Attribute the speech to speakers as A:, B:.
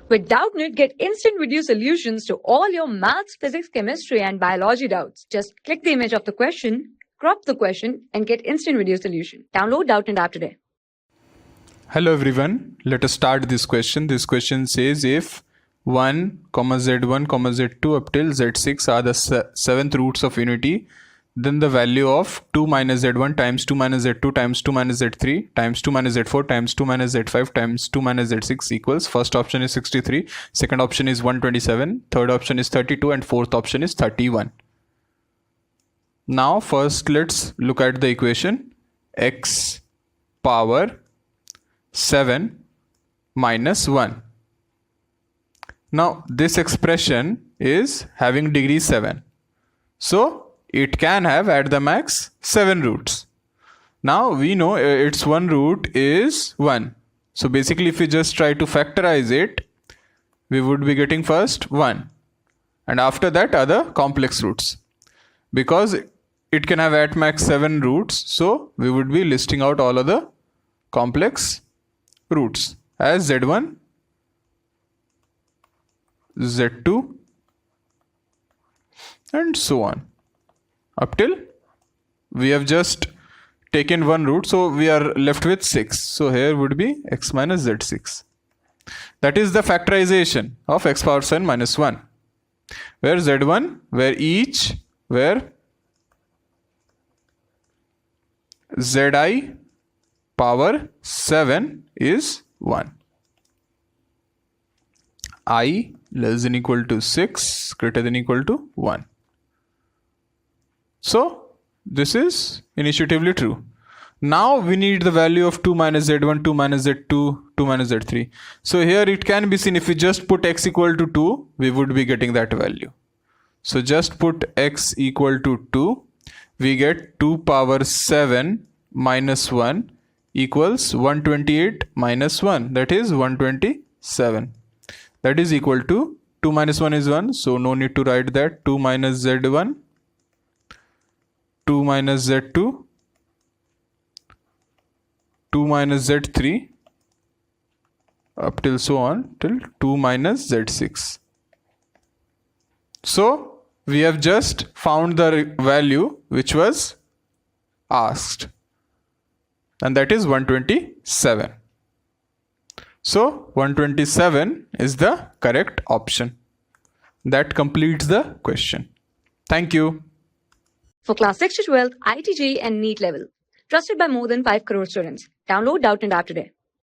A: With Doubtnut, get instant video solutions to all your maths, physics, chemistry, and biology doubts. Just click the image of the question, crop the question, and get instant video solution. Download Doubtnut app today.
B: Hello everyone, let us start this question. This question says if 1, z1, z2 up till z6 are the 7th roots of unity, then the value of 2 minus z1 times 2 minus z2 times 2 minus z3 times 2 minus z4 times 2 minus z5 times 2 minus z6 equals, first option is 63, second option is 127, third option is 32, and fourth option is 31. Now first let's look at the equation. X power 7 minus 1. Now this expression is having degree 7. So it can have at the max 7 roots. Now we know its one root is 1. So basically if we just try to factorize it, we would be getting first 1. And after that other complex roots. Because it can have at max 7 roots, so we would be listing out all other complex roots as z1, z2 and so on up till we have just taken one root, so we are left with 6. So here would be x minus z6. That is the factorization of x power 7 minus 1, where z1, where zi power 7 is 1. I less than equal to 6 greater than equal to 1. So this is initiatively true. Now we need the value of 2 minus z1, 2 minus z2, 2 minus z3. So here it can be seen if we just put x equal to 2, we would be getting that value. So just put x equal to 2, we get 2 power 7 minus 1 equals 128 minus 1, that is 127. That is equal to 2 minus 1 is 1, so no need to write that. 2 minus z1, 2 minus z2, 2 minus z3 up till so on till 2 minus z6. So we have just found the value which was asked, and that is 127. So 127 is the correct option. That completes the question. Thank you.
A: For class 6 to 12, IIT JEE and NEET level. Trusted by more than 5 crore students. Download Doubtnut app today.